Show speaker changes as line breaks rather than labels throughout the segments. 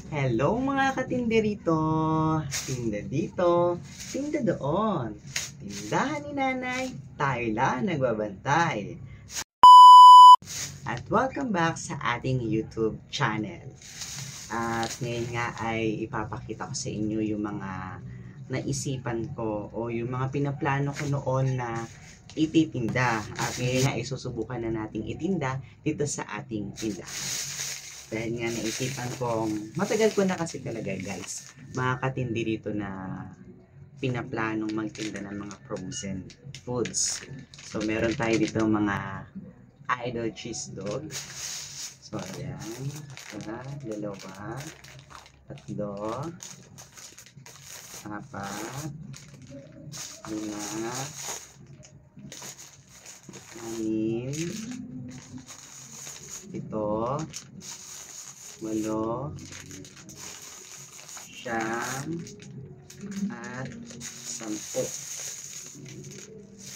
Hello mga katinderito, tinda dito, tinda doon, tindahan ni nanay, tayo lang nagbabantay. At welcome back sa ating YouTube channel. At ngayon nga ay ipapakita ko sa inyo yung mga naisipan ko o yung mga pinaplano ko noon na ititinda. At ngayon nga ay susubukan na nating itinda dito sa ating tindahan. Dahil nga naisipan kong, matagal ko na kasi talaga guys, mga katindi dito na pinaplanong magtinda ng mga frozen foods. So meron tayo dito mga idol cheese dog. So ayan, isa, dalawa, tatlo, apat, lima, anim, ito, 8, 9, at 10.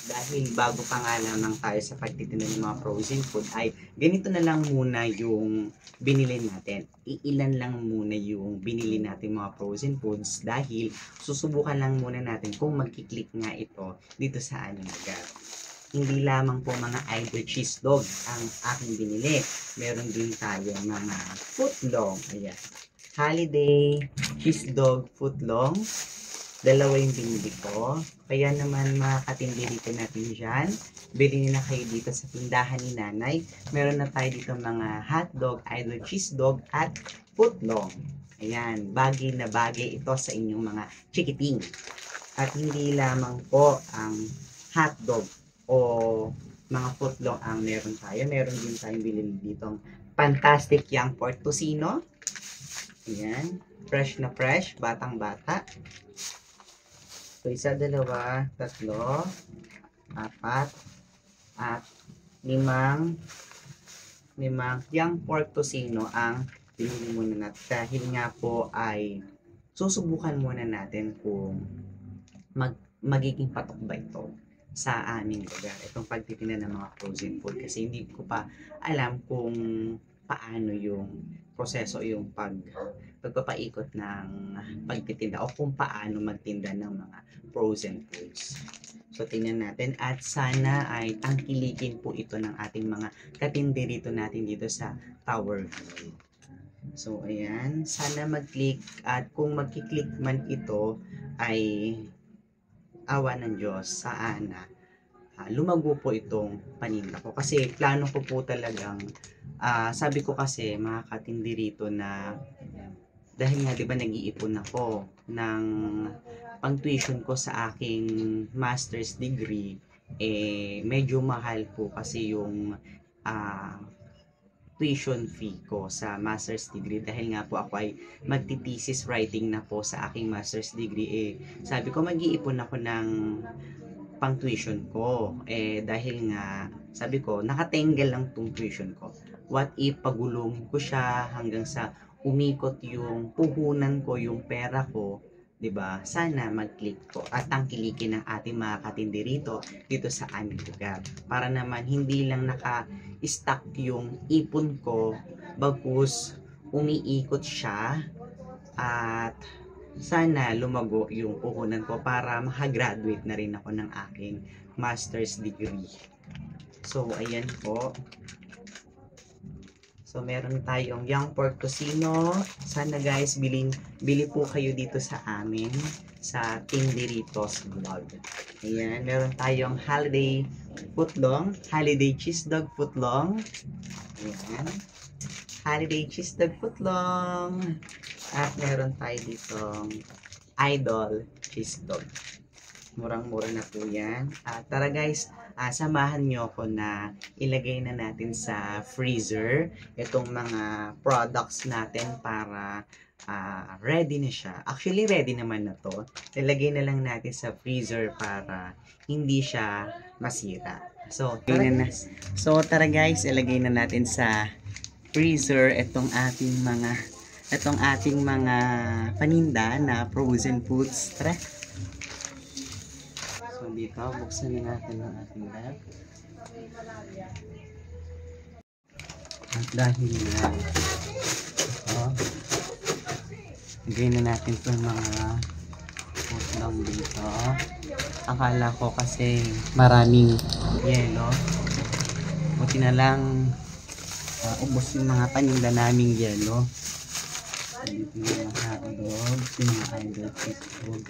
Dahil bago pa nga lamang tayo sa pagtitinda ng mga frozen food ay ganito na lang muna yung binili natin. Iilan lang muna yung binili natin mga frozen foods dahil susubukan lang muna natin kung magkiklik nga ito dito sa aming lugar. Hindi lamang po mga idol cheese dog ang aking binili. Meron din tayo mga footlong. Ayan. Holiday cheese dog footlong. Dalawa yung binili ko. Kaya naman mga katindi dito natin dyan. Bili na kayo dito sa tindahan ni nanay. Meron na tayo dito mga hotdog, idol cheese dog at footlong. Ayan. Bagay na bagay ito sa inyong mga chikiting. At hindi lamang po ang hotdog o mga footlong ang meron tayo. Meron din tayong bilhin ditong Fantastic Young Pork Tocino. Ayan. Fresh na fresh. Batang bata. So, 1, 2, 3, 4, at 5 Young Pork Tocino ang bilhin muna natin. Dahil nga po ay susubukan muna natin kung magiging patok ba ito sa aming lugar, itong pagtitinda ng mga frozen food, kasi hindi ko pa alam kung paano yung proseso, yung pagpapaikot ng pagtitinda o kung paano magtinda ng mga frozen foods. So tingnan natin at sana ay tangkilikin po ito ng ating mga katinderito natin dito sa Tower View. So ayan, sana mag-click, at kung mag-click man ito ay awa ng Diyos, sana lumago po itong paninda ko. Kasi plano ko po talagang, sabi ko kasi mga katindi rito na dahil nga diba nag-iipon ako ng pang-tuition ko sa aking master's degree, medyo mahal po kasi yung tuition fee ko sa master's degree, dahil nga po ako ay magti-thesis writing na po sa aking master's degree. Sabi ko mag-iipon ako ng pang tuition ko, dahil nga sabi ko nakatenggel lang tong tuition ko, what if pagulungin ko siya hanggang sa umikot yung puhunan ko, yung pera ko, 'di ba? Sana mag-click po at tangkilikin ng ating mga katinderito dito sa aming lugar, para naman hindi lang naka-stuck yung ipon ko, bagkus umiikot siya, at sana lumago yung puhunan ko para makagraduate na rin ako ng aking master's degree. So ayan po. So, meron tayong Young Pork Tocino. Sana guys, bili po kayo dito sa amin, sa Tinderitos Vlog. Ayan, meron tayong Holiday Footlong, Holiday Cheese Dog Footlong. Ayan, Holiday Cheese Dog Footlong. At meron tayo ditong Idol Cheese Dog. Murang-mura na po yan. Tara guys, samahan nyo ako na ilagay na natin sa freezer itong mga products natin para ready na siya. Actually, ready naman na to. Ilagay na lang natin sa freezer para hindi siya masira. So, tara guys, ilagay na natin sa freezer itong ating mga paninda na frozen foods. Tara! So dito, buksan na natin ang ating bag. At dahil na ito, Lagay na natin itong mga lang dito. Akala ko kasi maraming yelo. Buti na lang ubos yung mga paninda naming yelo. Dito yung mga hotdog, yung mga idol cheese dog.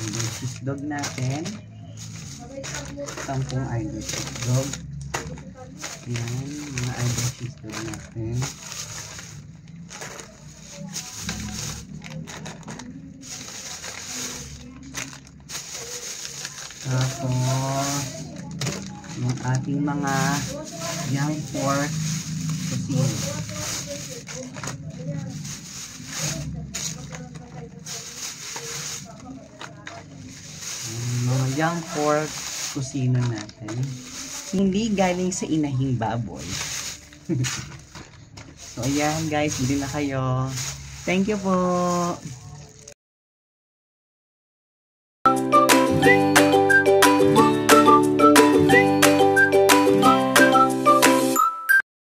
Idol cheese dog natin. 10 idol cheese dog. Yan, mga idol cheese dog natin. Tapos, yung ating mga young pork kusino. Mga young pork kusino natin. Hindi galing sa inahing baboy. So, ayan guys, hindi na kayo. Thank you po.